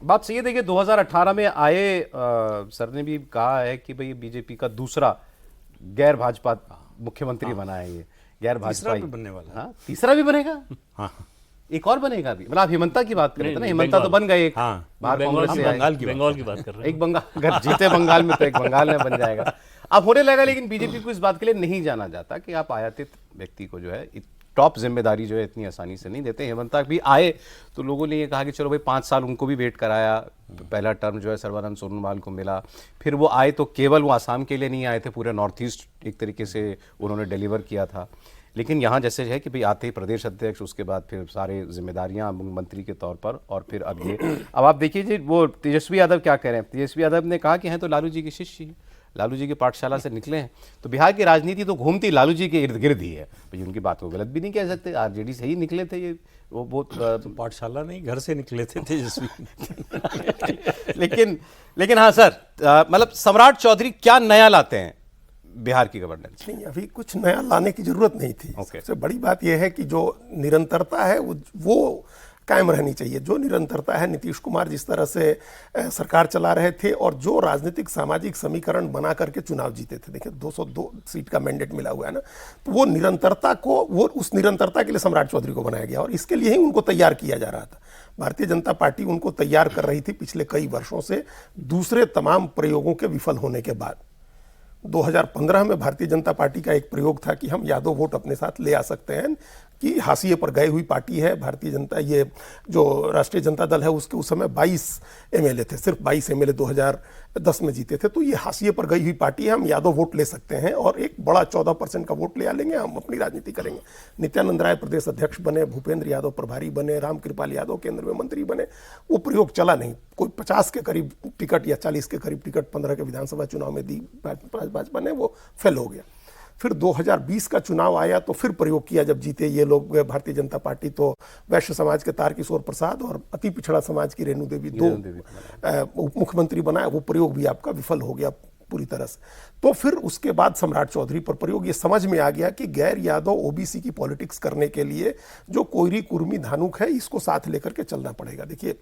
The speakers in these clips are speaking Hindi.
बात सही है। देखिए 2018 में आए सर ने भी कहा है कि भाई बीजेपी का दूसरा गैर भाजपा मुख्यमंत्री बना है ये, गैर तीसरा भाजपा भी बनने वाला है। हाँ तीसरा भी बनेगा। हाँ एक और बनेगा अभी, मतलब आप हिमंता की बात कर रहे थे ना, नहीं, हिमंता तो बंगाल। बन गए एक, हाँ, बाहर बंगाल कांग्रेस की से आए। बंगाल की बात कर रहे हैं। एक बंगाल, अगर जीते बंगाल में तो एक बंगाल में बन जाएगा। अब होने लगा, लेकिन बीजेपी को इस बात के लिए नहीं जाना जाता कि आप आयातित व्यक्ति को जो है टॉप जिम्मेदारी जो है इतनी आसानी से नहीं देते। हेमंता भी आए तो लोगों ने ये कहा कि चलो भाई 5 साल उनको भी वेट कराया, पहला टर्म जो है सर्बानंद सोनोवाल को मिला, फिर वो आए तो केवल वो आसाम के लिए नहीं आए थे, पूरे नॉर्थ ईस्ट एक तरीके से उन्होंने डिलीवर किया था। लेकिन यहाँ जैसे है कि भाई आते ही प्रदेश अध्यक्ष, उसके बाद फिर सारे जिम्मेदारियाँ मंत्री के तौर पर, और फिर अब ये अब आप देखिए जी वो तेजस्वी यादव क्या कह रहे हैं। तेजस्वी यादव ने कहा कि हैं तो लालू जी के शिष्य ही, लालू जी की पाठशाला से निकले हैं, तो बिहार की राजनीति तो घूमती लालू जी के इर्द गिर्द ही है। भाई उनकी बात को गलत भी नहीं कह सकते, आरजेडी से ही निकले थे ये, वो बहुत पाठशाला नहीं, घर से निकले थे तेजस्वी। लेकिन हाँ सर, मतलब सम्राट चौधरी क्या नया लाते हैं बिहार की गवर्नेंस? नहीं, अभी कुछ नया लाने की जरूरत नहीं थी। सबसे बड़ी बात यह है कि जो निरंतरता है वो कायम रहनी चाहिए। जो निरंतरता है, नीतीश कुमार जिस तरह से सरकार चला रहे थे और जो राजनीतिक सामाजिक समीकरण बना करके चुनाव जीते थे, देखिए 202 सीट का मैंडेट मिला हुआ है ना, तो वो निरंतरता को, वो उस निरंतरता के लिए सम्राट चौधरी को बनाया गया और इसके लिए ही उनको तैयार किया जा रहा था। भारतीय जनता पार्टी उनको तैयार कर रही थी पिछले कई वर्षों से, दूसरे तमाम प्रयोगों के विफल होने के बाद। 2015 में भारतीय जनता पार्टी का एक प्रयोग था कि हम यादव वोट अपने साथ ले आ सकते हैं, कि हाशिए पर गई हुई पार्टी है भारतीय जनता, ये जो राष्ट्रीय जनता दल है उसके उस समय 22 एमएलए थे, सिर्फ 22 एमएलए 2010 में जीते थे, तो ये हाशिए पर गई हुई पार्टी है, हम यादव वोट ले सकते हैं और एक बड़ा 14% का वोट ले आ लेंगे, हम अपनी राजनीति करेंगे। नित्यानंद राय प्रदेश अध्यक्ष बने, भूपेंद्र यादव प्रभारी बने, रामकृपाल यादव केंद्र में मंत्री बने। वो प्रयोग चला नहीं, कोई 50 के करीब टिकट या 40 के करीब टिकट 15 के विधानसभा चुनाव में दी भाजपा ने, वो फेल हो गया। फिर 2020 का चुनाव आया तो फिर प्रयोग किया, जब जीते ये लोग भारतीय जनता पार्टी, तो वैश्य समाज के तारकिशोर प्रसाद और अति पिछड़ा समाज की रेणु देवी दो मुख्यमंत्री बनाए। वो प्रयोग भी आपका विफल हो गया पूरी तरह से। तो फिर उसके बाद सम्राट चौधरी पर प्रयोग, ये समझ में आ गया कि गैर यादव ओबीसी की पॉलिटिक्स करने के लिए जो कोयरी कुर्मी धानुक है, इसको साथ लेकर के चलना पड़ेगा। देखिए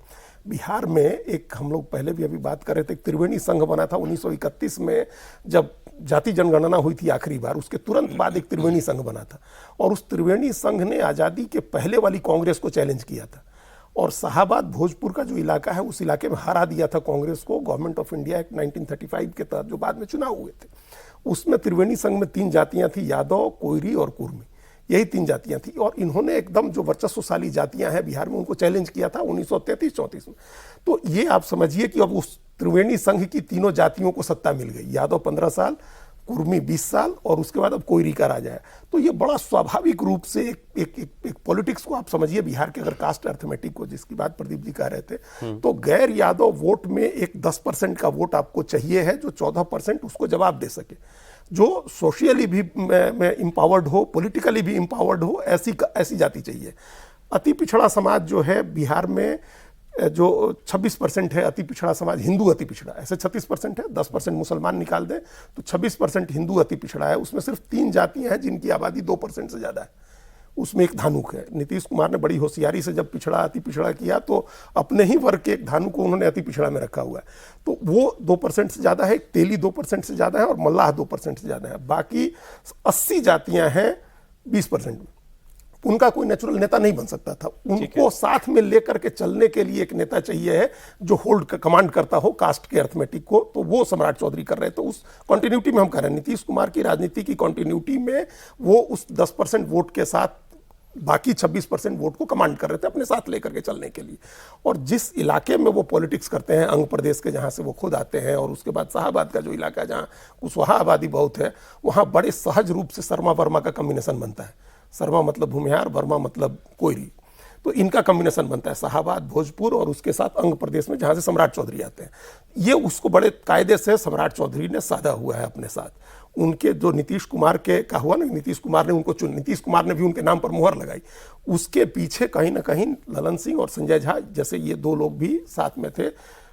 बिहार में एक, हम लोग पहले भी अभी बात कर रहे थे, त्रिवेणी संघ बना था 1931 में, जब जाति जनगणना हुई थी आखिरी बार, उसके तुरंत बाद एक त्रिवेणी संघ बना था और उस त्रिवेणी संघ ने आज़ादी के पहले वाली कांग्रेस को चैलेंज किया था और शाहाबाद भोजपुर का जो इलाका है उस इलाके में हरा दिया था कांग्रेस को गवर्नमेंट ऑफ इंडिया एक्ट 1935 के तहत, जो बाद में चुनाव हुए थे। उसमें त्रिवेणी संघ में 3 जातियां थी, यादव, कोयरी और कुर्मी, यही 3 जातियां थी और इन्होंने एकदम जो वर्चस्वशाली जातियां हैं बिहार में उनको चैलेंज किया था 1933-34 में। तो ये आप समझिए कि अब उस त्रिवेणी संघ की तीनों जातियों को सत्ता मिल गई, यादव 15 साल, कुर्मी 20 साल और उसके बाद अब कोयरी का राजा है। तो ये बड़ा स्वाभाविक रूप से एक पॉलिटिक्स को आप समझिए बिहार के, अगर कास्ट अर्थमेटिक को जिसकी बात प्रदीप जी कह रहे थे, तो गैर यादव वोट में एक 10% का वोट आपको चाहिए है जो 14% उसको जवाब दे सके, जो सोशली भी इम्पावर्ड हो, पॉलिटिकली भी इम्पावर्ड हो, ऐसी जाति चाहिए। अति पिछड़ा समाज जो है बिहार में, जो 26% है अति पिछड़ा समाज, हिंदू अति पिछड़ा, ऐसे 36% है, 10% मुसलमान निकाल दें तो 26% हिंदू अति पिछड़ा है। उसमें सिर्फ 3 जातियां हैं जिनकी आबादी 2% से ज़्यादा है, उसमें एक धानुक है। नीतीश कुमार ने बड़ी होशियारी से जब पिछड़ा अति पिछड़ा किया तो अपने ही वर्ग के एक धानुक को उन्होंने अति पिछड़ा में रखा हुआ है, तो वो 2% से ज़्यादा है, तेली 2% से ज़्यादा है और मल्लाह 2% से ज़्यादा है। बाकी 80 जातियाँ हैं 20% में। उनका कोई नेचुरल नेता नहीं बन सकता था, उनको साथ में लेकर के चलने के लिए एक नेता चाहिए है जो होल्ड कमांड करता हो कास्ट के अर्थमेटिक को, तो वो सम्राट चौधरी कर रहे हैं। तो उस कंटिन्यूटी में हम कह रहे हैं, नीतीश कुमार की राजनीति की कंटिन्यूटी में वो उस 10% वोट के साथ बाकी 26% वोट को कमांड कर रहे थे अपने साथ लेकर के चलने के लिए। और जिस इलाके में वो पॉलिटिक्स करते हैं, अंग प्रदेश के जहाँ से वो खुद आते हैं और उसके बाद शाहाबाद का जो इलाका जहाँ कुशवाहा आबादी बहुत है, वहाँ बड़े सहज रूप से शर्मा वर्मा का कॉम्बिनेशन बनता है। शर्मा मतलब भूमिहार, वर्मा मतलब कोयरी, तो इनका कॉम्बिनेशन बनता है शाहाबाद, भोजपुर और उसके साथ अंग प्रदेश में जहाँ से सम्राट चौधरी आते हैं। ये उसको बड़े कायदे से सम्राट चौधरी ने साधा हुआ है अपने साथ। उनके जो नीतीश कुमार के का हुआ ना, नीतीश कुमार ने उनको चुन, नीतीश कुमार ने भी उनके नाम पर मुहर लगाई, उसके पीछे कहीं ना कहीं ललन सिंह और संजय झा जैसे ये 2 लोग भी साथ में थे।